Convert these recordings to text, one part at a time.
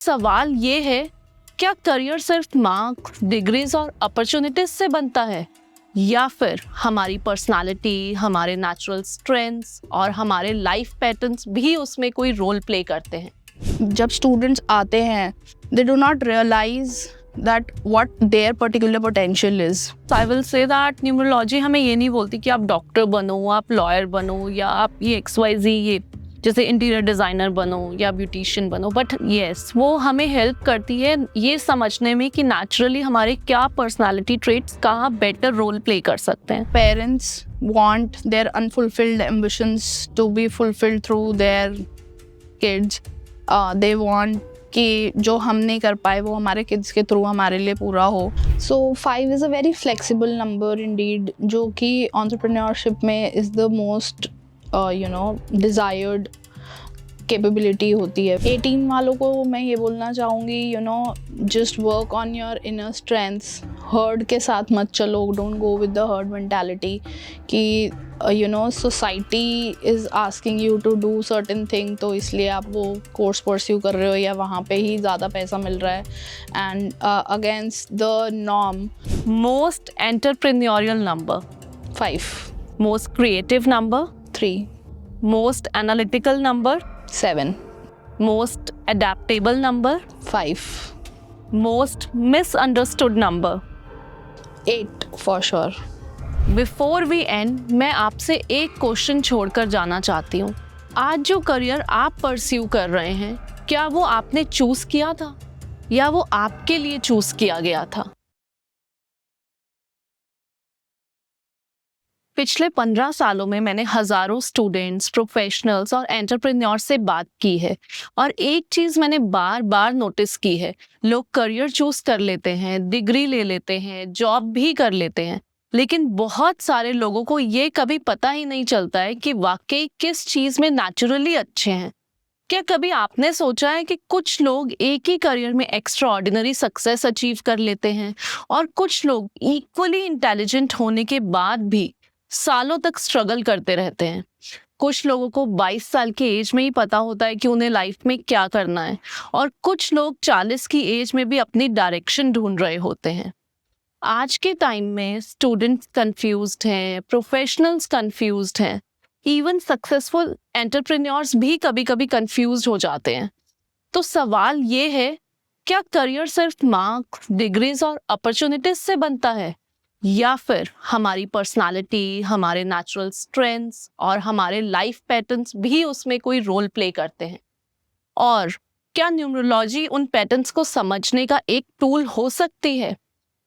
सवाल ये है, क्या करियर सिर्फ मार्क्स, डिग्रीज और अपॉर्चुनिटीज से बनता है या फिर हमारी पर्सनालिटी, हमारे नेचुरल स्ट्रेंथ्स और हमारे लाइफ पैटर्न्स भी उसमें कोई रोल प्ले करते हैं? जब स्टूडेंट्स आते हैं they do not realize that what their particular potential is. I will say that numerology हमें ये नहीं बोलती कि आप डॉक्टर बनो, आप लॉयर बनो या आप ये XYZ ये जैसे इंटीरियर डिज़ाइनर बनो या ब्यूटिशियन बनो, बट येस वो हमें हेल्प करती है ये समझने में कि नेचुरली हमारे क्या पर्सनालिटी ट्रेट्स कहाँ बेटर रोल प्ले कर सकते हैं। Parents want their unfulfilled ambitions to be fulfilled through their kids. They want कि जो हम नहीं कर पाए वो हमारे किड्स के थ्रू हमारे लिए पूरा हो। So 5 is a very flexible number indeed, जो कि एंटरप्रेन्योरशिप में is the most desired capability होती है। 18 वालों को मैं ये बोलना चाहूँगी, just work on your inner strengths. Herd के साथ मत चलो, don't go with the herd mentality कि society is asking you to do certain thing, तो इसलिए आप वो कोर्स परस्यू कर रहे हो या वहाँ पे ही ज़्यादा पैसा मिल रहा है, and against the norm. Most entrepreneurial number 5, most creative number 3, most analytical number 7, most adaptable number 5, most misunderstood number 8 for sure. Before we end, मैं आपसे एक क्वेश्चन छोड़कर जाना चाहती हूँ। आज जो करियर आप परस्यू कर रहे हैं, क्या वो आपने चूज किया था या वो आपके लिए चूज किया गया था? पिछले 15 सालों में मैंने हजारों स्टूडेंट्स, प्रोफेशनल्स और एंटरप्रेन्योर्स से बात की है और एक चीज मैंने बार बार नोटिस की है, लोग करियर चूज कर लेते हैं, डिग्री ले लेते हैं, जॉब भी कर लेते हैं, लेकिन बहुत सारे लोगों को ये कभी पता ही नहीं चलता है कि वाकई किस चीज में नेचुरली अच्छे हैं। क्या कभी आपने सोचा है कि कुछ लोग एक ही करियर में एक्स्ट्रा ऑर्डिनरी सक्सेस अचीव कर लेते हैं और कुछ लोग इक्वली इंटेलिजेंट होने के बाद भी सालों तक स्ट्रगल करते रहते हैं? कुछ लोगों को 22 साल की एज में ही पता होता है कि उन्हें लाइफ में क्या करना है और कुछ लोग 40 की एज में भी अपनी डायरेक्शन ढूंढ रहे होते हैं। आज के टाइम में स्टूडेंट्स कंफ्यूज्ड हैं, प्रोफेशनल्स कंफ्यूज्ड हैं, इवन सक्सेसफुल एंटरप्रेन्योर्स भी कभी कभी कंफ्यूज्ड हो जाते हैं। तो सवाल ये है, क्या करियर सिर्फ मार्क्स, डिग्रीज और अपॉर्चुनिटीज से बनता है या फिर हमारी पर्सनालिटी, हमारे नेचुरल स्ट्रेंथ्स और हमारे लाइफ पैटर्न्स भी उसमें कोई रोल प्ले करते हैं? और क्या न्यूमरोलॉजी उन पैटर्न्स को समझने का एक टूल हो सकती है?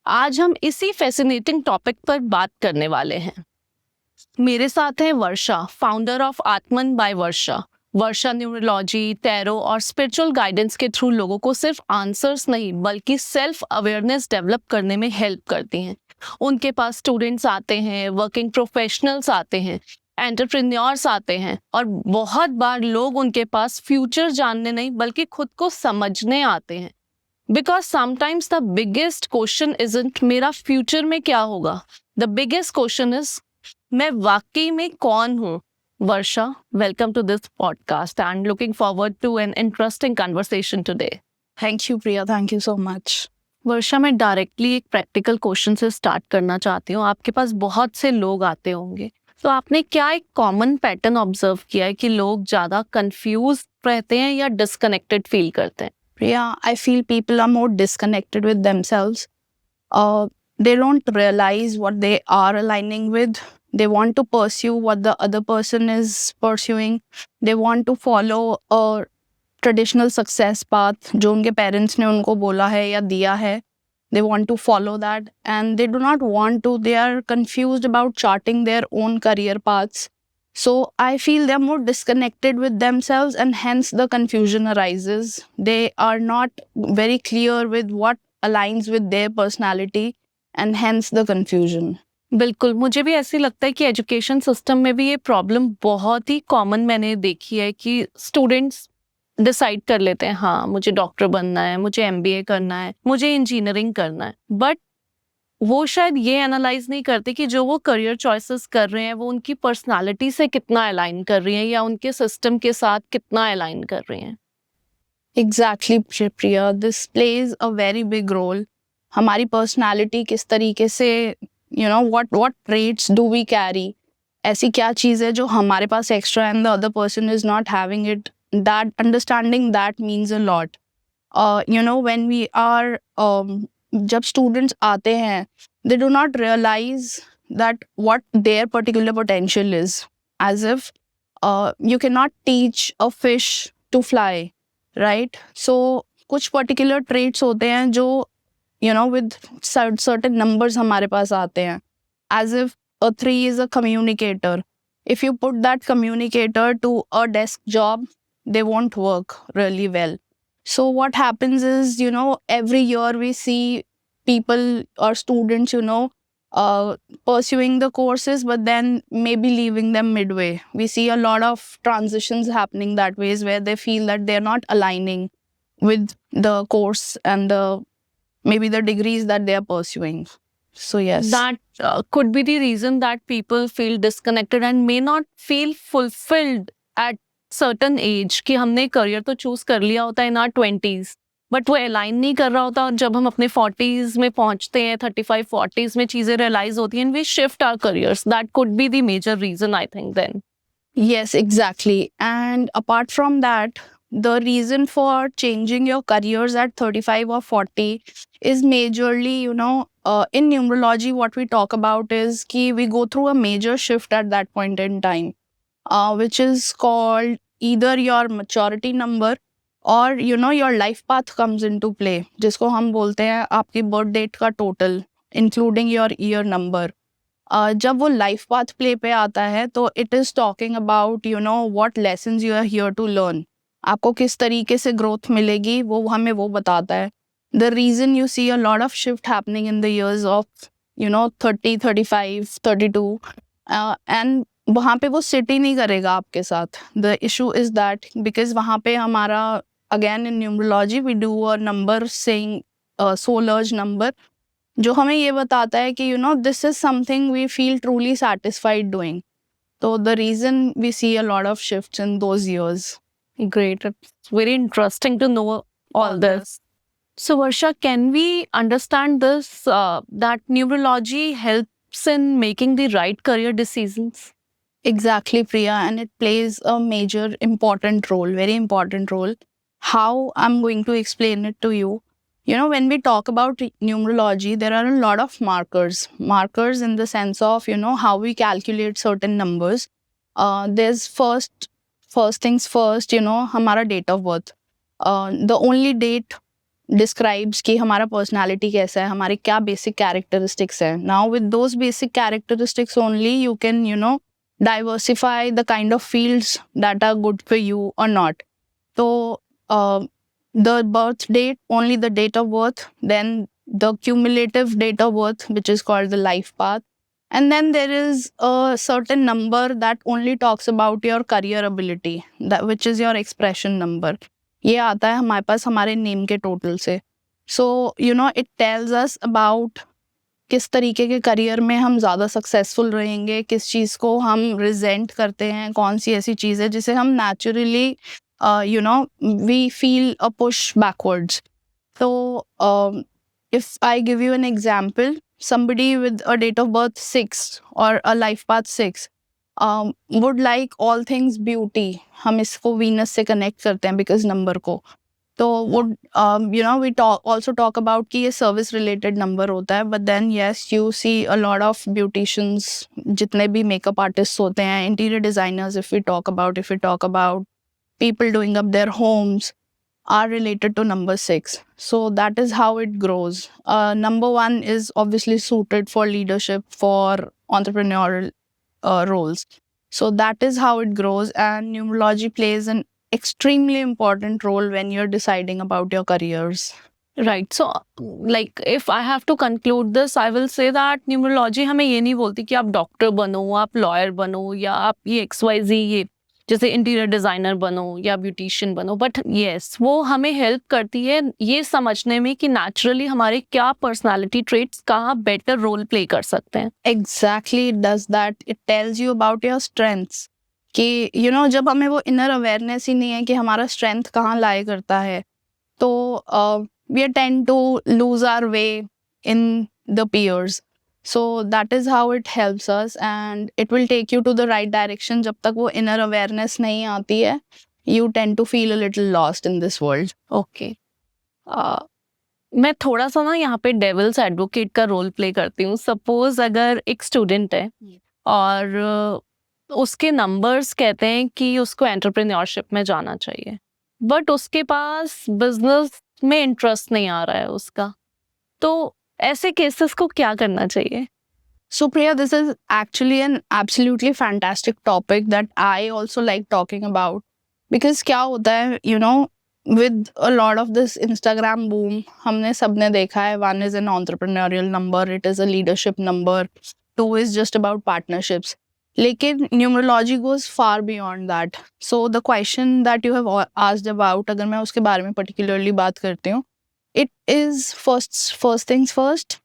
आज हम इसी फैसिनेटिंग टॉपिक पर बात करने वाले हैं। मेरे साथ हैं वर्षा, founder of Atman bye Varsha. Varsha numerology, tarot और स्पिरिचुअल गाइडेंस के थ्रू लोगों को सिर्फ आंसर्स नहीं बल्कि सेल्फ अवेयरनेस डेवलप करने में हेल्प करती हैं। उनके पास स्टूडेंट्स आते हैं, वर्किंग प्रोफेशनल्स आते हैं, एंटरप्रेन्योर्स आते हैं और बहुत बार लोग उनके पास फ्यूचर जानने नहीं बल्कि खुद को समझने आते हैं। Because sometimes the biggest question isn't मेरा फ्यूचर में क्या होगा, द बिगेस्ट क्वेश्चन इज मैं वाकई में कौन हूँ। Varsha, welcome to this podcast and looking forward to an interesting conversation today. Thank you, Priya. Thank you so much. वर्षा, मैं डायरेक्टली एक प्रैक्टिकल क्वेश्चन से स्टार्ट करना चाहती हूँ। आपके पास बहुत से लोग आते होंगे, तो आपने क्या एक कॉमन पैटर्न ऑब्जर्व किया है कि लोग ज़्यादा कंफ्यूज रहते हैं या डिस्कनेक्टेड फील करते हैं? Priya, I feel people are more disconnected with themselves. They don't realize what they are aligning with. They want to pursue what the other person is pursuing. They want to follow a traditional success path जो उनके parents ने उनको बोला है या दिया है. They want to follow that and they do not want to. They are confused about charting their own career paths. So I feel they're more disconnected with themselves and hence the confusion arises. They are not very clear with what aligns with their personality and hence the confusion. बिल्कुल, मुझे भी ऐसे लगता है कि education system में भी ये प्रॉब्लम बहुत ही कॉमन मैंने देखी है कि स्टूडेंट्स डिसाइड कर लेते हैं, हाँ मुझे डॉक्टर बनना है, मुझे MBA करना है, मुझे इंजीनियरिंग करना है, बट वो शायद ये एनालाइज नहीं करते कि जो वो करियर चॉइसेस कर रहे हैं वो उनकी पर्सनालिटी से कितना अलाइन कर रही हैं या उनके सिस्टम के साथ कितना अलाइन कर रही हैं। Exactly, Priya. This plays a very big role. हमारी personality किस तरीके से, what traits do we carry? ऐसी क्या चीज़ है जो हमारे पास extra and the other person is not having it? That understanding that means a lot. When we are, जब students आते हैं, they do not realize that what their particular potential is. As if you cannot teach a fish to fly, right? So कुछ particular traits होते हैं जो with certain numbers हमारे पास आते हैं. As if a 3 is a communicator. If you put that communicator to a desk job, they won't work really well. So what happens is, every year we see people or students, pursuing the courses, but then maybe leaving them midway. We see a lot of transitions happening that ways where they feel that they're not aligning with the course and maybe the degrees that they are pursuing. So yes. That could be the reason that people feel disconnected and may not feel fulfilled at certain age कि हमने career तो choose कर लिया होता है in our 20s, but वो align नहीं कर रहा होता, और जब हम अपने 40s में पहुंचते हैं, 35 40s में चीजें रियलाइज होती हैं, we shift our careers. That could be the major reason, I think. Then Yes, exactly. And apart from that, the reason for changing your careers at 35 or 40 is majorly, in numerology, what we talk about is ki we go through a major shift at that point in time, which is called either your maturity number or, your life path comes into play, जिसको हम बोलते हैं आपकी birth date का total, including your year number. जब वो life path play पे आता है तो it is talking about what lessons you are here to learn. आपको किस तरीके से ग्रोथ मिलेगी वो हमें वो बताता है. The reason you see a lot of shift happening in the years of 30 35 32 and वहाँ पे वो सिट ही नहीं करेगा आपके साथ. The issue is that because वहाँ पे हमारा again in numerology we do a number saying soul urge number, जो हमें ये बताता है कि this is something we feel truly satisfied doing. तो the reason we see a lot of shifts in those years. great, it's very interesting to know all this. So Varsha, can we understand this, that numerology helps in making the right career decisions? Exactly, Priya, and it plays a major important role, very important role. How I'm going to explain it to you. When we talk about numerology, there are a lot of markers. Markers in the sense of, how we calculate certain numbers. There's first things first, हमारा date of birth. The only date describes कि हमारा personality कैसा है, हमारे क्या basic characteristics हैं. Now with those basic characteristics only, you can, diversify the kind of fields that are good for you or not. So, the birth date, only the date of birth, then the cumulative date of birth, which is called the life path. And then there is a certain number that only talks about your career ability, that which is your expression number. ये आता है हमारे पास हमारे name के total से. So, it tells us about किस तरीके के करियर में हम ज़्यादा सक्सेसफुल रहेंगे, किस चीज़ को हम रिजेंट करते हैं, कौन सी ऐसी चीज़ है जिसे हम naturally we feel a push backwards. So, if I give you an example, somebody with a date of birth 6 or a life path 6 would like all things beauty. हम इसको Venus से connect करते हैं because number को. तो would we also talk about कि ये service related number होता है, but then yes, you see a lot of beauticians, जितने भी makeup artists होते हैं, interior designers, if we talk about people doing up their homes, are related to number 6. So that is how it grows. Number 1 is obviously suited for leadership, for entrepreneurial roles. So that is how it grows, and numerology plays an extremely important role when you're deciding about your careers. Right. So, like, if I have to conclude this, I will say that numerology हमें ये नहीं बोलती कि आप doctor बनो, आप lawyer बनो, या आप ये XYZ ये जैसे इंटीरियर डिजाइनर बनो या ब्यूटिशियन बनो, बट येस वो हमें हेल्प करती है ये समझने में कि नेचुरली हमारे क्या पर्सनालिटी ट्रेट्स कहाँ बेटर रोल प्ले कर सकते हैं. Exactly, it does that. It tells you about your strengths. कि जब हमें वो इनर अवेयरनेस ही नहीं है कि हमारा स्ट्रेंथ कहाँ लाए करता है, तो we tend to lose our way in the peers. So that is how it helps us, and it will take you to the right direction. जब तक वो inner awareness नहीं आती है, you tend to feel a little lost in this world. Okay मैं थोड़ा सा ना यहाँ पे डेविल्स एडवोकेट का रोल प्ले करती हूँ. सपोज अगर एक स्टूडेंट है और उसके नंबर्स कहते हैं कि उसको एंटरप्रेन्योरशिप में जाना चाहिए, बट उसके पास बिजनेस में इंटरेस्ट नहीं आ रहा है उसका, तो ऐसे केसेस को क्या करना चाहिए? So Priya, this is actually an absolutely fantastic topic that I also like talking about. Because क्या होता है, you know, with a lot of this Instagram boom, हमने सबने देखा है, one is an entrepreneurial number, it is a leadership number, two is just about partnerships. लेकिन numerology goes far beyond that. So the question that you have asked about, अगर मैं उसके बारे में particularly बात करती हूँ, it is first things first.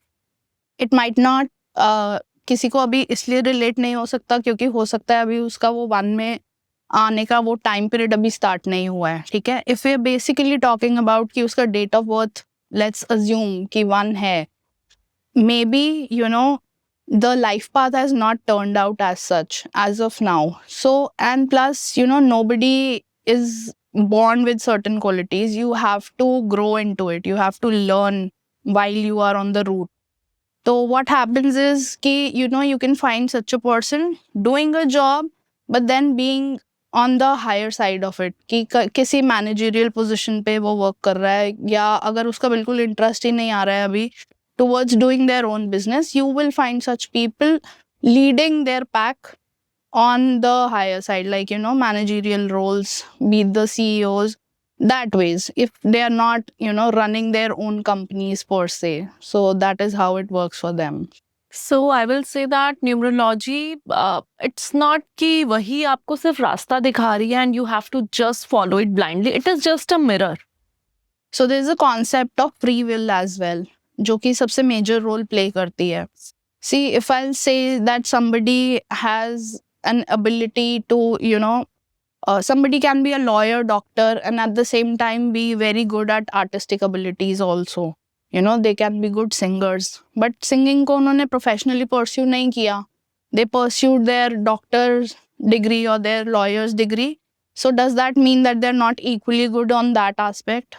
It might not किसी को अभी इसलिए रिलेट नहीं हो सकता क्योंकि हो सकता है अभी उसका वो वन में आने का वो टाइम पीरियड अभी स्टार्ट नहीं हुआ है, ठीक है. If we are basically talking about कि उसका date of birth let's assume कि 1 है, maybe you know the life path has not turned out as such as of now. So, and plus, you know, nobody is born with certain qualities. You have to grow into it. You have to learn while you are on the route. So what happens is कि you know, you can find such a person doing a job but then being on the higher side of it, कि किसी managerial position पे वो work कर रहा है, या अगर उसका बिल्कुल interest ही नहीं आ रहा है अभी towards doing their own business, you will find such people leading their pack on the higher side, like, you know, managerial roles, be the CEOs, that ways, if they are not, you know, running their own companies per se. So that is how it works for them. So I will say that numerology, it's not कि वही आपको सिर्फ रास्ता दिखा रही है and you have to just follow it blindly. It is just a mirror. So there is a concept of free will as well, जो कि सबसे major role play करती है. See, if I'll say that somebody has an ability to, you know, somebody can be a lawyer, doctor, and at the same time be very good at artistic abilities also. You know, they can be good singers. But singing को उन्होंने professionally pursue नहीं किया. They pursued their doctor's degree or their lawyer's degree. So does that mean that they're not equally good on that aspect?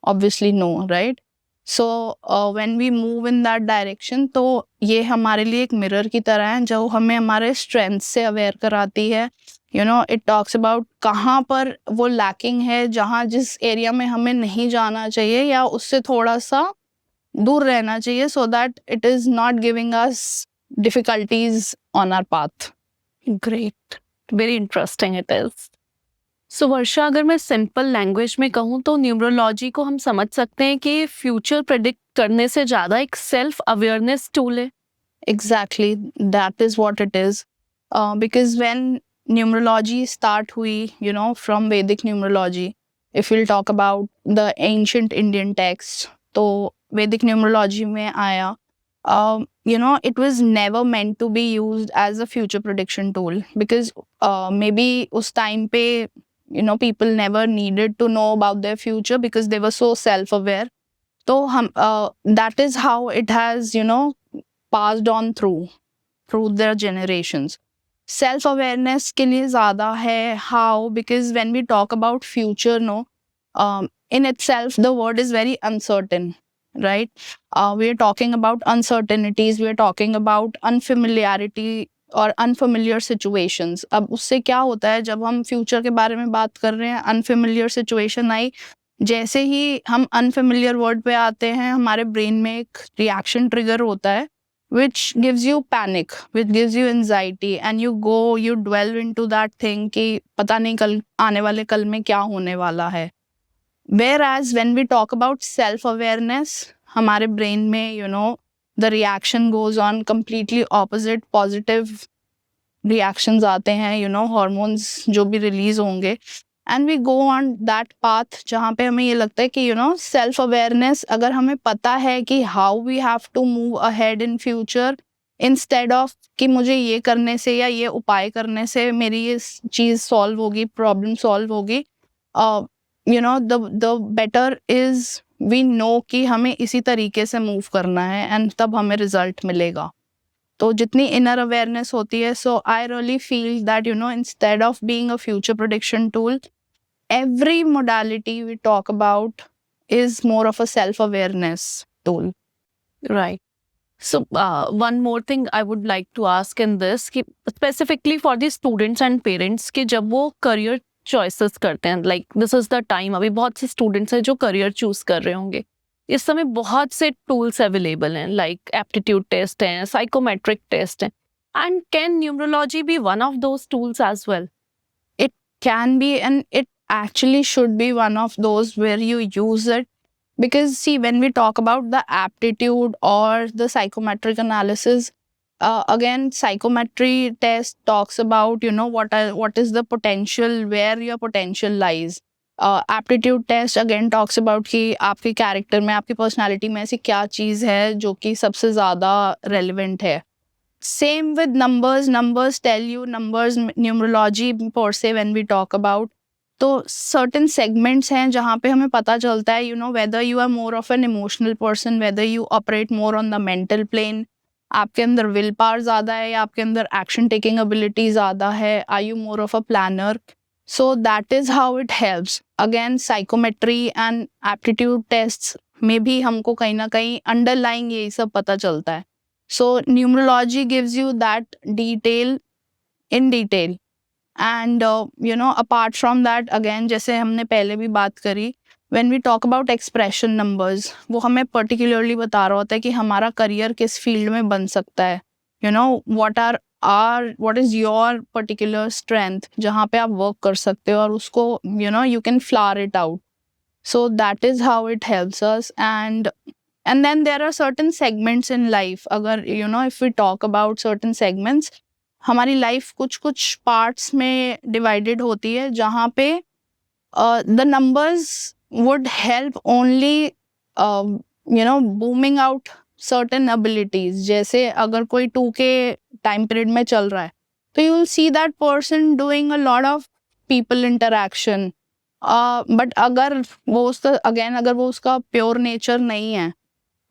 Obviously no, right? So when we move in that direction, तो ये हमारे लिए एक mirror की तरह है जो हमें हमारे स्ट्रेंथ से अवेयर कराती है. You know, it talks about कहाँ पर वो लैकिंग है, जहाँ जिस एरिया में हमें नहीं जाना चाहिए या उससे थोड़ा सा दूर रहना चाहिए, so that it is not giving us difficulties on our path. Great. Very interesting it is. So वर्षा, अगर मैं सिंपल लैंग्वेज में कहूँ तो न्यूमरोलॉजी को हम समझ सकते हैं कि फ्यूचर प्रेडिक्ट करने से ज़्यादा एक सेल्फ अवेयरनेस टूल है. Exactly, that is what it is. Because when numerology start hui, you know, from Vedic numerology, if we'll talk about the ancient Indian texts, तो Vedic numerology में आया, you know, it was never meant to be used as a future prediction tool because maybe उस time पे, you know, people never needed to know about their future because they were so self-aware. तो हम that is how it has, you know, passed on through their generations. Self-awareness के लिए ज़्यादा है. How? Because when we talk about future, no, in itself the word is very uncertain, right? We are talking about uncertainties, we are talking about unfamiliarity और unfamiliar situations. अब उससे क्या होता है जब हम फ्यूचर के बारे में बात कर रहे हैं, unfamiliar situation आई, जैसे ही हम unfamiliar word पे आते हैं हमारे ब्रेन में एक रिएक्शन ट्रिगर होता है which gives you panic, which gives you anxiety, and you dwell into that thing कि पता नहीं कल आने वाले कल में क्या होने वाला है. Whereas when we talk about self-awareness, हमारे ब्रेन में, you know, the reaction goes on completely opposite, positive reactions आते हैं, you know, hormones जो भी release होंगे, and we go on that path जहाँ पे हमें ये लगता है कि, you know, self-awareness, अगर हमें पता है कि how we have to move ahead in future, instead of कि मुझे ये करने से या ये उपाय करने से मेरी ये चीज़ solve होगी, problem solve होगी, the better is we know कि हमें इसी तरीके से मूव करना है and तब हमें रिजल्ट मिलेगा. तो जितनी इनर अवेयरनेस होती है, so I really feel that instead of being a future prediction tool, every modality we talk about is more of a self-awareness tool. Right. So one more thing I would like to ask in this कि specifically for the students and parents कि जब वो career choices करते हैं, like this is the time, अभी बहुत से students हैं जो career choose कर रहे होंगे. इस समय बहुत से tools available हैं, like aptitude test हैं, psychometric test हैं, and can numerology be one of those tools as well? It can be, and it actually should be one of those where you use it. Because see, when we talk about the aptitude or the psychometric analysis, again, psychometry test talks about what is the potential, where your potential lies. Aptitude test again talks about कि आपके character में, आपकी personality में ऐसी क्या चीज़ है जो कि सबसे ज़्यादा relevant है. Same with numbers. Numbers tell you, numbers, numerology per se when we talk about. तो certain segments हैं जहाँ पे हमें पता चलता है whether you are more of an emotional person, whether you operate more on the mental plane, आपके अंदर will power ज़्यादा है या आपके अंदर action taking ability ज़्यादा है, are you more of a planner. So that is how it helps. Again, psychometry and aptitude tests में भी हमको कहीं ना कहीं underlying यही सब पता चलता है. So numerology gives you that detail in detail. And apart from that, again, जैसे हमने पहले भी बात करी, when we talk about expression numbers, वो हमें particularly बता रहा होता है कि हमारा career किस field में बन सकता है. What is your particular strength जहाँ पे आप work कर सकते हो और उसको you can flower it out. So that is how it helps us. And then there are certain segments in life. अगर if we talk about certain segments, हमारी लाइफ कुछ पार्ट्स में डिवाइडेड होती है जहाँ पे the numbers would help only booming out certain abilities. जैसे अगर कोई 2 के टाइम पीरियड में चल रहा है तो you will see that person doing a lot of people interaction, but अगर वो उसका प्योर नेचर नहीं है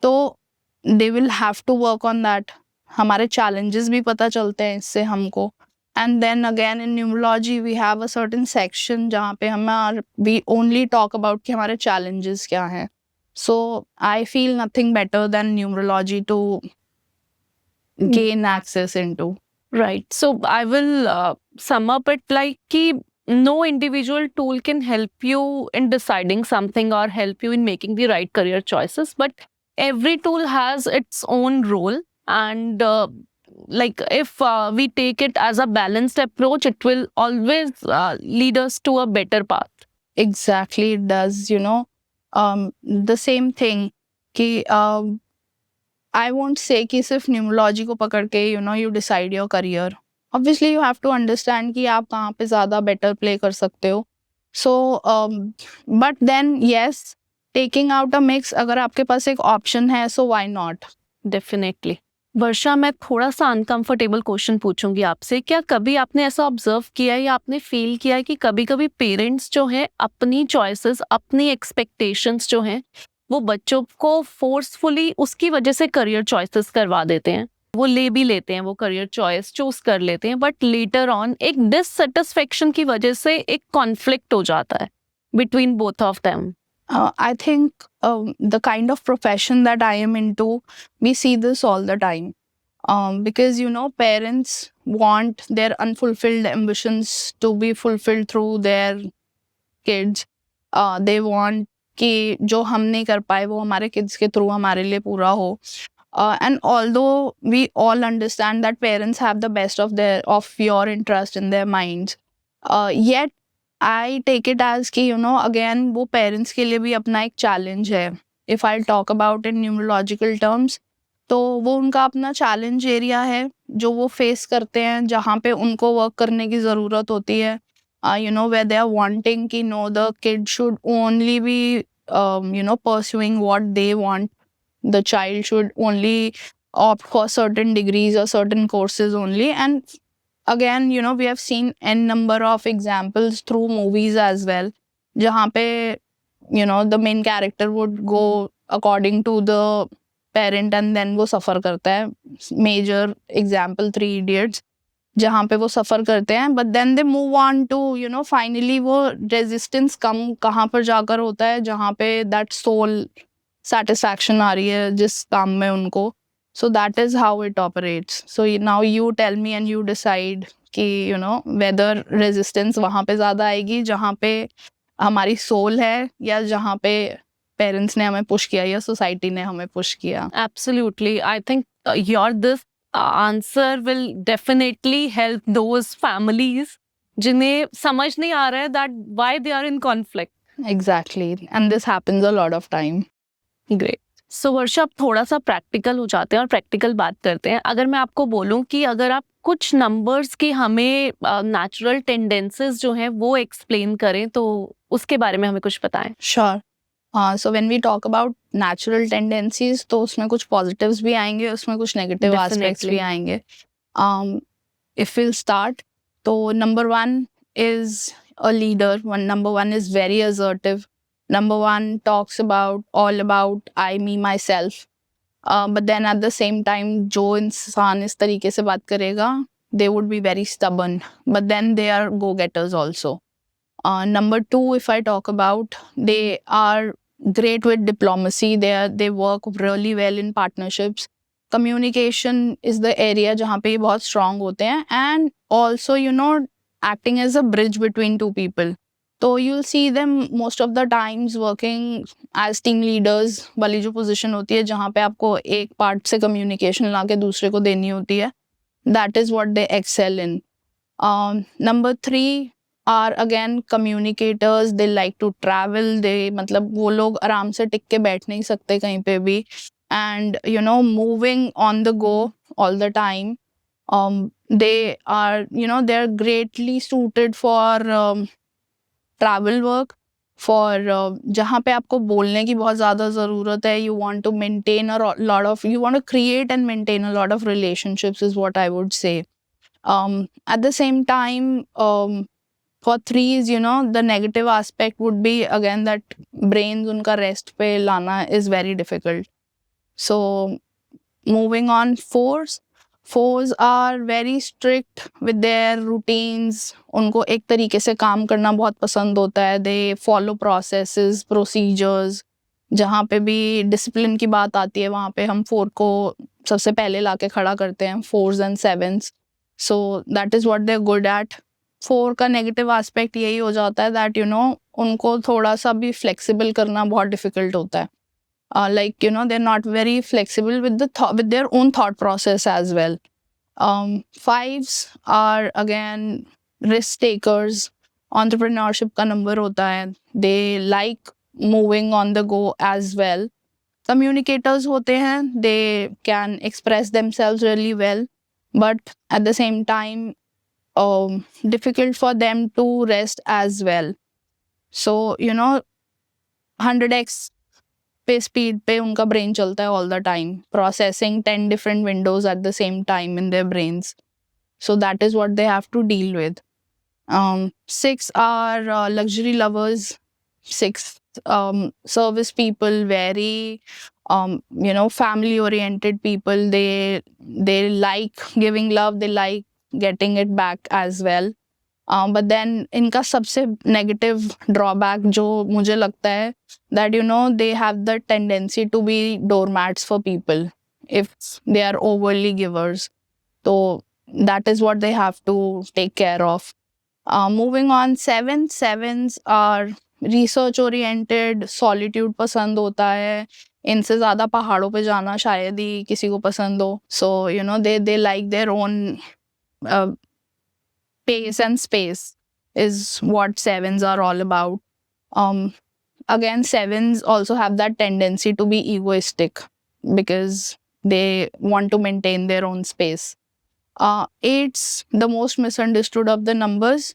तो दे विल हैव टू वर्क ऑन दैट. हमारे challenges भी पता चलते हैं इससे हमको. And then again in numerology we have a certain section जहाँ पे we only talk about कि हमारे challenges क्या हैं. So I feel nothing better than numerology to gain access into. Right. So I will sum up it like कि no individual tool can help you in deciding something or help you in making the right career choices, but every tool has its own role. And like if we take it as a balanced approach, it will always lead us to a better path. Exactly, it does. The same thing कि I won't say कि सिर्फ numerology को पकड़ के you decide your career. Obviously you have to understand कि आप कहाँ पे ज़्यादा better play कर सकते हो. So but then yes, taking out a mix, अगर आपके पास एक option है, so why not? Definitely. वर्षा, मैं थोड़ा सा अनकंफर्टेबल क्वेश्चन पूछूंगी आपसे. क्या कभी आपने ऐसा ऑब्जर्व किया है या आपने फील किया है कि कभी कभी पेरेंट्स जो हैं अपनी चॉइसेस, अपनी एक्सपेक्टेशंस जो हैं वो बच्चों को फोर्सफुली उसकी वजह से करियर चॉइसेस करवा देते हैं, वो ले भी लेते हैं, वो करियर चॉइस चूज कर लेते हैं, बट लेटर ऑन एक डिससेटिस्फेक्शन की वजह से एक कॉन्फ्लिक्ट हो जाता है between both of them? I think the kind of profession that I am into, we see this all the time. Because parents want their unfulfilled ambitions to be fulfilled through their kids. They want कि जो हम नहीं कर पाए वो हमारे kids के through हमारे लिए पूरा हो. And although we all understand that parents have the best of your interest in their minds, yet I take it as कि again वो parents के लिए भी अपना एक challenge है. If I talk about in numerological terms, तो वो उनका अपना challenge area है जो वो face करते हैं, जहाँ पे उनको work करने की ज़रूरत होती है. Where they are wanting कि the kid should only be pursuing what they want. The child should only opt for certain degrees or certain courses only. And again, we have seen n number of examples through movies as well, जहाँ पे the main character would go according to the parent and then वो सफ़र करता है. Major example 3 Idiots, जहाँ पे वो सफ़र करते हैं, but then they move on to finally वो resistance कम कहाँ पर जाकर होता है, जहाँ पे that soul satisfaction आ रही है जिस काम में उनको. So that is how it operates. So now you tell me and you decide कि whether resistance वहाँ पे ज़्यादा आएगी जहाँ पे हमारी सोल है या जहाँ पे पेरेंट्स ने हमें पुश किया या सोसाइटी ने हमें पुश किया. Absolutely. I think your this answer will definitely help those families जिन्हें समझ नहीं आ रहा है that why they are in conflict. Exactly. And this happens a lot of time. Great. So Varsha, अब थोड़ा सा प्रैक्टिकल हो जाते हैं और प्रैक्टिकल बात करते हैं. अगर मैं आपको बोलूं कि अगर आप कुछ नंबर्स की हमें नेचुरल टेंडेंसीज जो हैं वो एक्सप्लेन करें तो उसके बारे में हमें कुछ बताएं. Sure. So when we talk about natural tendencies, तो उसमें कुछ positives भी आएंगे, उसमें कुछ negative aspects भी Definitely. आएंगे. If we'll start, तो number 1 is a leader. Number 1 is very assertive. Number 1 talks all about I, me, myself. But then at the same time, जो इंसान इस तरीके से बात करेगा, they would be very stubborn. But then they are go-getters also. Number 2, if I talk about, they are great with diplomacy. They work really well in partnerships. Communication is the area जहाँ पे ये बहुत strong होते हैं, and also acting as a bridge between two people. तो you'll see them most of the times working as team leaders वाली जो position होती है जहाँ पे आपको एक part से communication लाके दूसरे को देनी होती है. That is what they excel in. Number 3 are again communicators. They like to travel. मतलब वो लोग आराम से टिक के बैठ नहीं सकते कहीं पे भी, and moving on the go all the time. They are they're greatly suited for travel work, for जहाँ पे आपको बोलने की बहुत ज़्यादा ज़रूरत है. You want to maintain you want to create and maintain a lot of relationships is what I would say. At the same time, for 3s, the negative aspect would be again that brains उनका rest पे लाना is very difficult. So moving on, 4s are very strict with their routines. उनको एक तरीके से काम करना बहुत पसंद होता है. They follow processes, procedures. जहाँ पे भी discipline की बात आती है वहाँ पे हम 4 को सबसे पहले लाके खड़ा करते हैं, 4s and 7s. So that is what they're good at. 4 का negative aspect यही हो जाता है that उनको थोड़ा सा भी flexible करना बहुत difficult होता है. Like they're not very flexible with with their own thought process as well. 5s are again risk takers. Entrepreneurship का number होता है. They like moving on the go as well. Communicators होते हैं. They can express themselves really well, but at the same time difficult for them to rest as well. So 100x पे speed पे उनका brain चलता है all the time, processing 10 different windows at the same time in their brains. So that is what they have to deal with. 6 are luxury lovers. 6 service people, very family oriented people. They like giving love, they like getting it back as well. But then इनका सबसे negative drawback जो मुझे लगता है that they have the tendency to be doormats for people if they are overly givers. So that is what they have to take care of. Moving on, 7s are research oriented. Solitude पसंद होता है. इनसे ज़्यादा पहाड़ों पे जाना शायद ही किसी को पसंद हो. So they like their own pace and space is what 7s are all about. Again, 7s also have that tendency to be egoistic because they want to maintain their own space. 8s, the most misunderstood of the numbers.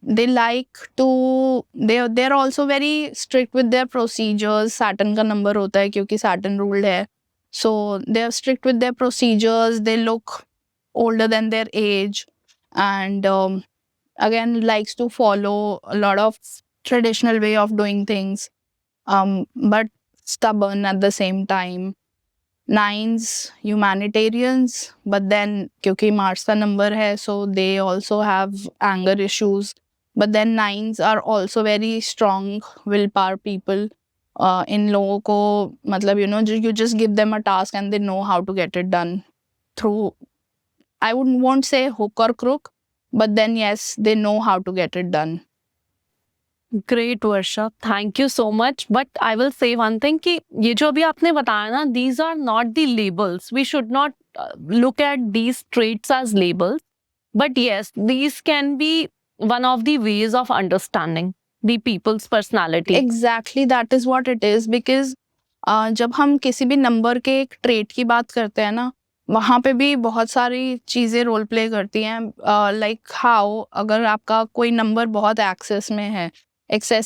They like to, they're also very strict with their procedures. Saturn का number होता है क्योंकि Saturn ruled है. So they're strict with their procedures. They look older than their age. And again likes to follow a lot of traditional way of doing things, but stubborn at the same time. Nines, humanitarians, but then क्योंकि Mars का number है, so they also have anger issues. But then nines are also very strong willpower people. इन लोगों को मतलब you just give them a task and they know how to get it done through, I won't say hook or crook, but then yes, they know how to get it done. Great Varsha, thank you so much. But I will say one thing कि ये जो अभी आपने बताया ना, these are not the labels. We should not look at these traits as labels, but yes these can be one of the ways of understanding the people's personality. Exactly that is what it is. Because जब हम किसी भी number के एक trait की बात करते हैं ना, वहाँ पे भी बहुत सारी चीज़ें रोल प्ले करती हैं. लाइक हाउ, अगर आपका कोई नंबर बहुत एक्सेस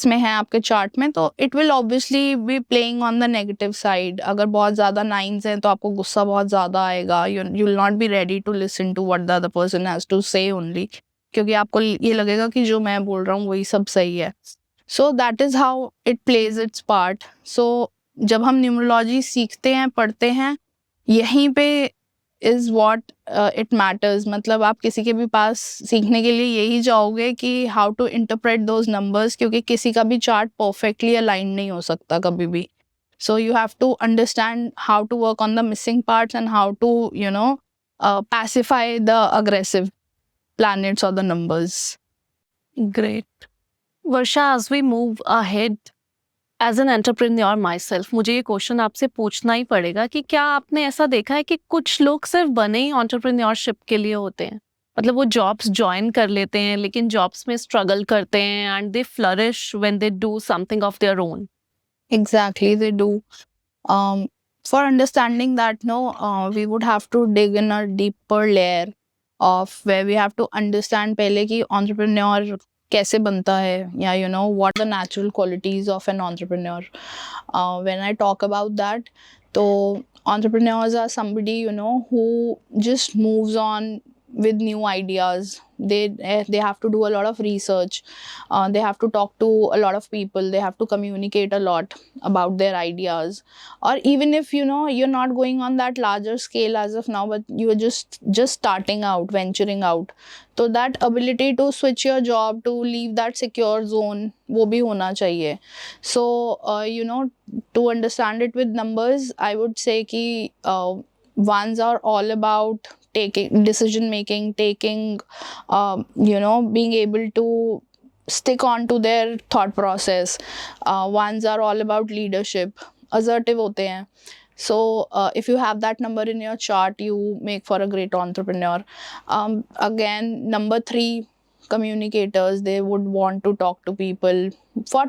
में है आपके चार्ट में, तो it will obviously be playing on the negative side. अगर बहुत ज़्यादा नाइन्स हैं तो आपको गुस्सा बहुत ज़्यादा आएगा. You will not be ready to listen to what the other person has to say only, क्योंकि आपको ये लगेगा कि जो मैं बोल रहा हूँ वही सब सही है. So that is how it plays its part. So जब हम न्यूमरोलॉजी सीखते हैं, पढ़ते हैं, यहीं पे इज़ वॉट इट मैटर्स. मतलब आप किसी के भी पास सीखने के लिए यही जाओगे कि how to interpret those numbers, क्योंकि किसी का भी चार्ट परफेक्टली अलाइन नहीं हो सकता कभी भी. So you have to understand how to work on the missing parts and how to pacify the aggressive planets or the numbers. Great. Varsha, as we move ahead, as an entrepreneur myself, मुझे ये question आपसे पूछना ही पड़ेगा कि क्या आपने ऐसा देखा है कि कुछ लोग सिर्फ बने ही एंटरप्रेन्योरशिप के लिए होते हैं? मतलब वो जॉब्स ज्वाइन कर लेते हैं लेकिन जॉब्स में स्ट्रगल करते हैं and they flourish when they do something of their own. Exactly, they do. For understanding that, we would have to dig in a deeper layer of where we have to understand पहले कि entrepreneur कैसे बनता है, या what the natural qualities of an entrepreneur. When I talk about that, तो entrepreneurs are somebody who just moves on with new ideas. They have to do a lot of research. They have to talk to a lot of people. They have to communicate a lot about their ideas. Or even if you're not going on that larger scale as of now, but you are just starting out, venturing out. So that ability to switch your job, to leave that secure zone, वो भी होना चाहिए. So to understand it with numbers, I would say कि ones are all about taking decision making, being able to stick on to their thought process. Ones are all about leadership, assertive होते हैं. So if you have that number in your chart, you make for a great entrepreneur. Again, number 3, communicators. They would want to talk to people. For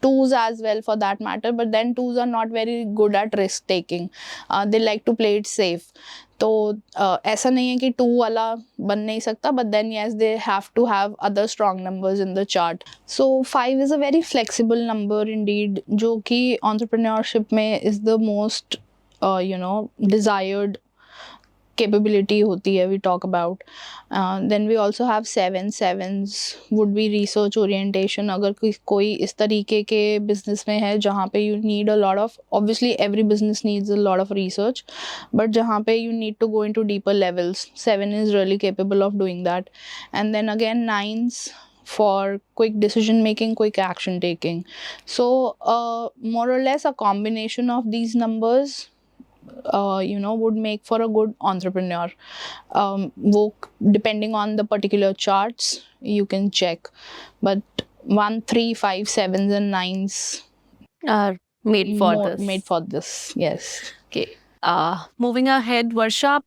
twos as well, for that matter, but then twos are not very good at risk taking. They like to play it safe. तो ऐसा नहीं है कि 2 वाला बन नहीं सकता, but then yes, they have to have other strong numbers in the chart. So 5 is a very flexible number indeed, जो कि entrepreneurship में is the most desired capability होती है, we talk about. Then we also have 7s would be research orientation. अगर कोई इस तरीके के business में है जहाँ पे you need a lot of, obviously every business needs a lot of research, but जहाँ पे you need to go into deeper levels, 7 is really capable of doing that. And then again 9s for quick decision making, quick action taking. So more or less a combination of these numbers would make for a good entrepreneur. Depending on the particular charts, you can check. But 1, 3, 5, 7s and 9s are made for this. Yes. Okay. Moving ahead, Varsha,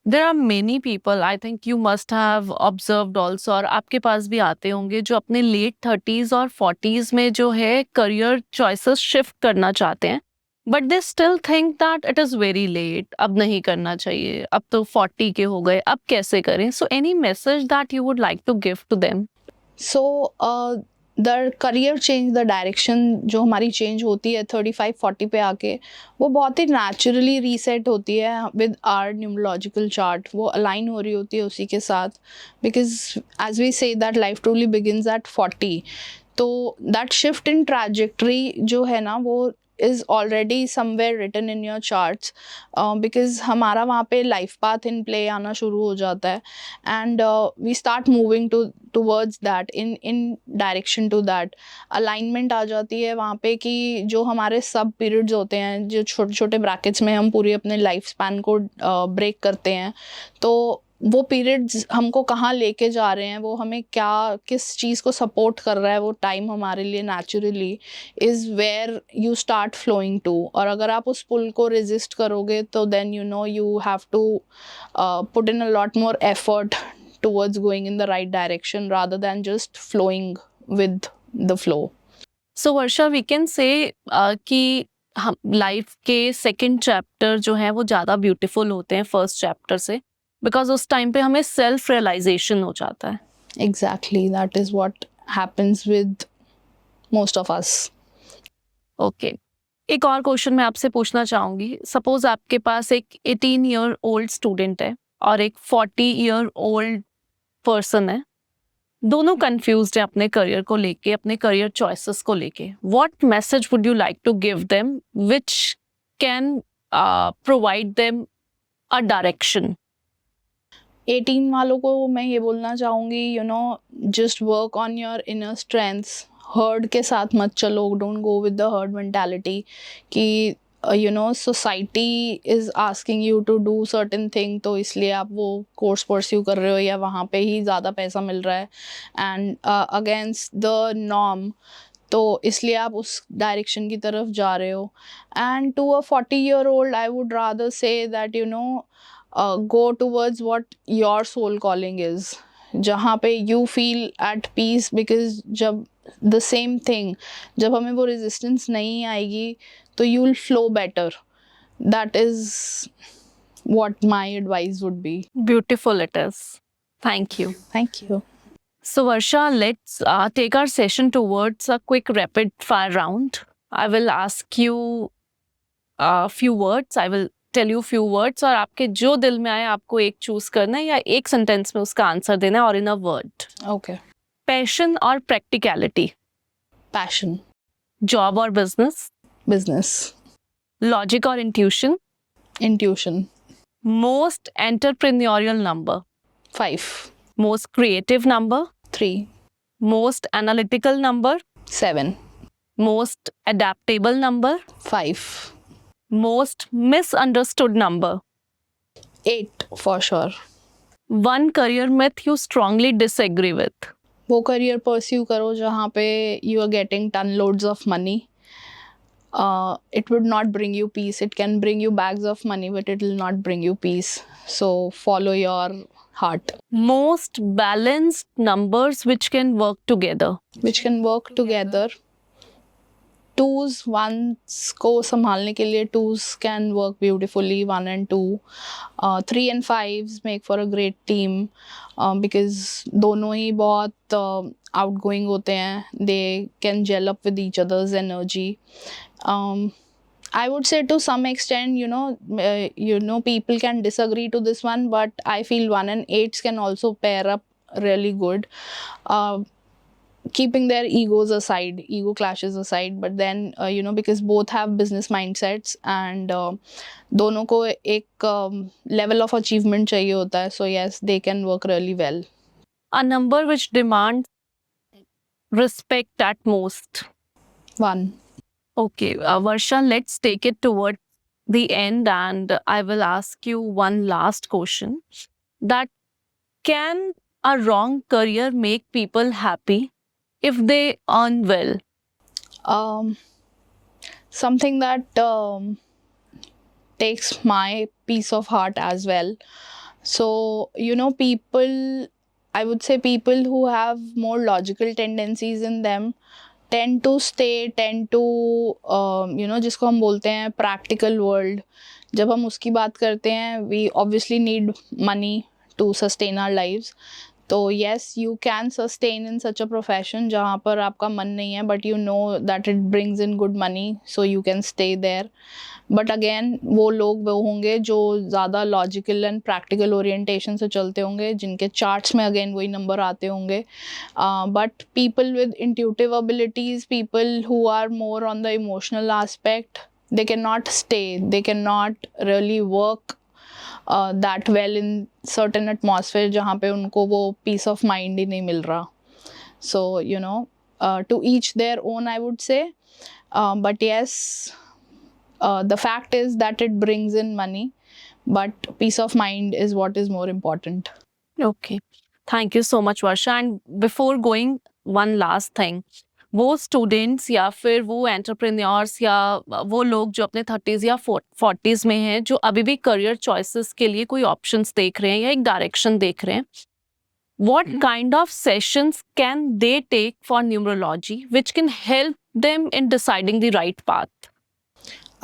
there are many people, I think you must have observed also, और आपके पास भी आते होंगे जो अपने late 30s और 40s में जो है career choices shift करना चाहते हैं, but they still think that it is very late, अब नहीं करना चाहिए, अब तो 40 के हो गए, अब कैसे करें? So any message that you would like to give to them? So the career change, the direction जो हमारी चेंज होती है 35-40 पे आके, वो बहुत ही नेचुरली रीसेट होती है विद आवर न्यूमरोलॉजिकल चार्ट. वो अलाइन हो रही होती है उसी के साथ, because as we say that life truly begins at 40. तो दैट शिफ्ट इन ट्रैजेक्टरी जो है ना वो is already somewhere written in your charts, because हमारा वहाँ पे life path in play आना शुरू हो जाता है, and we start moving towards that in direction to that. alignment आ जाती है वहाँ पे कि जो हमारे सब periods होते हैं, जो छोटे छोटे brackets में हम पूरी अपने life span को break करते हैं, तो वो पीरियड्स हमको कहाँ लेके जा रहे हैं, वो हमें क्या किस चीज़ को सपोर्ट कर रहा है, वो टाइम हमारे लिए naturally is where you start flowing to. और अगर आप उस पुल को रेजिस्ट करोगे तो then you have to put in a lot more effort towards going in the right direction rather than just flowing with the flow. So Varsha, we can say कि हम life के सेकंड चैप्टर जो है वो ज़्यादा beautiful होते हैं first chapter से, बिकॉज उस टाइम पे हमें सेल्फ रियलाइजेशन हो जाता है. Exactly, that is what happens with most of us. Okay, एक और क्वेश्चन मैं आपसे पूछना चाहूँगी. सपोज आपके पास एक 18-year-old स्टूडेंट है और एक 40-year-old पर्सन है. दोनों कंफ्यूज्ड हैं अपने करियर को लेके, अपने करियर चॉइसेस को लेके. What message would you like to give them which can provide them a direction? 18 वालों को मैं ये बोलना चाहूँगी, just work on your inner strengths. Herd के साथ मत चलो, don't go with the herd mentality कि society is asking you to do certain thing, तो इसलिए आप वो कोर्स परस्यू कर रहे हो या वहाँ पे ही ज़्यादा पैसा मिल रहा है एंड अगेंस्ट द नॉर्म, तो इसलिए आप उस डायरेक्शन की तरफ जा रहे हो. And to a 40-year-old I would rather say that go towards what your soul calling is, जहाँ पे you feel at peace, because जब the same thing, जब हमें वो resistance नहीं आएगी तो you will flow better. That is what my advice would be. Beautiful it is. Thank you. Thank you. So Varsha, let's take our session towards a quick rapid fire round. I will ask you a few words. I will tell you few words और आपके जो दिल में आए आपको एक choose करना है या एक सेंटेंस में उसका आंसर देना है और in a word. Okay. Passion और प्रैक्टिकलिटी. Passion. जॉब और बिजनेस. Business. लॉजिक और intuition. Intuition. Most entrepreneurial number. 5. Most creative number. 3. Most analytical number. 7. Most adaptable number. 5. Most misunderstood number. 8 for sure. One career myth you strongly disagree with. वो career pursue करो जहाँ पे you are getting ton loads of money. It would not bring you peace. It can bring you bags of money, but it will not bring you peace. So follow your heart. Most balanced numbers which can work together. Which can work together. Twos, ones को संभालने के लिए twos can work beautifully, 1 and 2. 3 and 5s make for a great team, because दोनों ही बहुत outgoing होते हैं. They can gel up with each other's energy. I would say to some extent, people can disagree to this one, but I feel 1 and 8s can also pair up really good. Keeping their egos aside, ego clashes aside, but then because both have business mindsets and दोनों को एक level of achievement चाहिए होता है, so yes, they can work really well. A number which demands respect at most. 1. Okay, Varsha, let's take it toward the end and I will ask you one last question. That can a wrong career make people happy if they earn well? Something that takes my peace of heart as well. So, people, I would say people who have more logical tendencies in them tend to जिसको हम बोलते हैं practical world. जब हम उसकी बात करते हैं, we obviously need money to sustain our lives. तो yes, you can sustain in such a profession जहाँ पर आपका मन नहीं है, but you know that it brings in good money, so you can stay there. But again वो लोग वो होंगे जो ज़्यादा लॉजिकल एंड प्रैक्टिकल ओरिएंटेशन से चलते होंगे, जिनके चार्ट्स में अगेन वही नंबर आते होंगे. But people with intuitive abilities, people who are more on the emotional aspect, they cannot stay, they cannot really work that well in certain atmosphere जहाँ पे उनको वो peace of mind ही नहीं मिल रहा. So you know, to each their own, I would say. But yes, the fact is that it brings in money, but peace of mind is what is more important. Okay. Thank you so much, Varsha. And before going, one last thing. वो students या फिर वो entrepreneurs या वो लोग जो अपने 30s या 40s में हैं, जो अभी भी करियर चॉइसेस के लिए कोई ऑप्शंस देख रहे हैं या एक डायरेक्शन देख रहे हैं, what kind of sessions can they take for numerology which can help them in deciding the right path?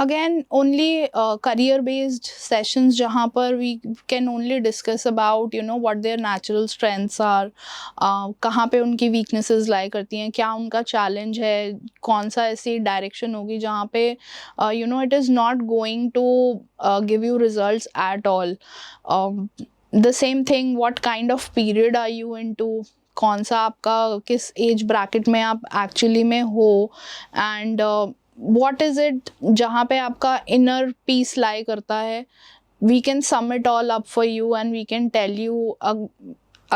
Again, only career-based sessions जहाँ पर we can only discuss about you know what their natural strengths are, कहाँ पे उनकी weaknesses lie करती हैं, क्या उनका challenge है, कौन सा ऐसी direction होगी जहाँ पे you know it is not going to give you results at all. The same thing, what kind of period are you into, कौन सा आपका किस एज ब्रैकेट में आप एक्चुअली में हो, एंड what is it जहाँ पे आपका inner peace lie करता है. We can sum it all up for you and we can tell you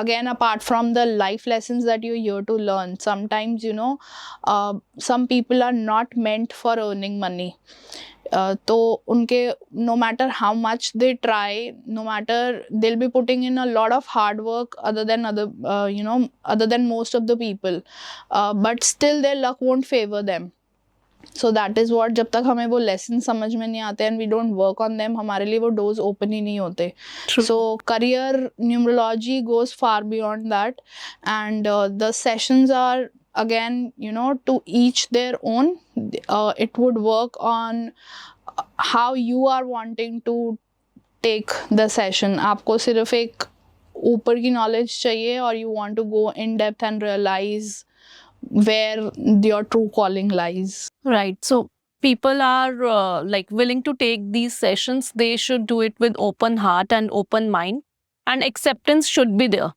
again, apart from the life lessons that you're here to learn. Sometimes you know some people are not meant for earning money. तो उनके no matter how much they try, no matter they'll be putting in a lot of hard work other than other than most of the people, but still their luck won't favor them. So that is what, जब तक हमें वो lesson समझ में नहीं आते and we don't work on them, हमारे लिए वो डोज ओपन ही नहीं होते. So career numerology goes far beyond that, and the sessions are again you know to each their own. It would work on how you are wanting to take the session. आपको सिर्फ एक ऊपर की knowledge चाहिए, or you want to go in depth and realize where your true calling lies. Right. So people are like willing to take these sessions. They should do it with open heart and open mind, and acceptance should be there.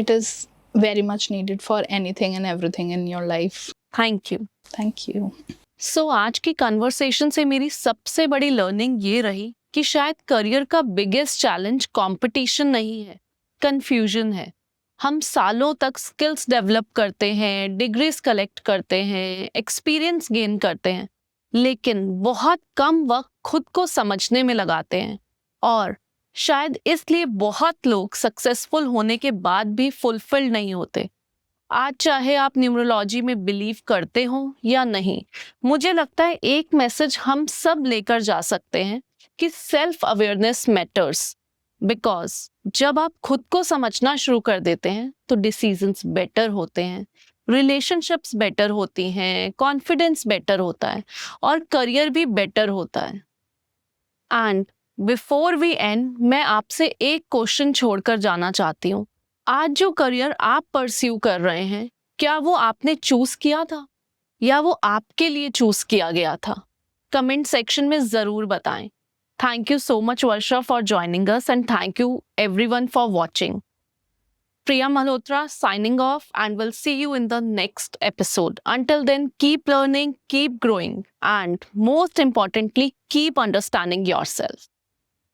It is very much needed for anything and everything in your life. Thank you. Thank you. So आज की conversation से मेरी सबसे बड़ी learning ये रही कि शायद करियर का बिगेस्ट चैलेंज कंपटीशन नहीं है, कंफ्यूजन है. हम सालों तक स्किल्स डेवलप करते हैं, डिग्रीज कलेक्ट करते हैं, एक्सपीरियंस गेन करते हैं, लेकिन बहुत कम वक्त खुद को समझने में लगाते हैं. और शायद इसलिए बहुत लोग सक्सेसफुल होने के बाद भी फुलफिल्ड नहीं होते. आज चाहे आप न्यूमरोलॉजी में बिलीव करते हो या नहीं, मुझे लगता है एक मैसेज हम सब लेकर जा सकते हैं कि सेल्फ अवेयरनेस मैटर्स. बिकॉज जब आप खुद को समझना शुरू कर देते हैं तो डिसीजंस बेटर होते हैं, रिलेशनशिप्स बेटर होती हैं, कॉन्फिडेंस बेटर होता है और करियर भी बेटर होता है. एंड बिफोर वी एंड, मैं आपसे एक क्वेश्चन छोड़कर जाना चाहती हूँ. आज जो करियर आप परस्यू कर रहे हैं, क्या वो आपने चूज किया था या वो आपके लिए चूज किया गया था? कमेंट सेक्शन में जरूर बताएं. Thank you so much, Varsha, for joining us, and thank you everyone for watching. Priya Malhotra signing off, and we'll see you in the next episode. Until then, keep learning, keep growing, and most importantly, keep understanding yourself.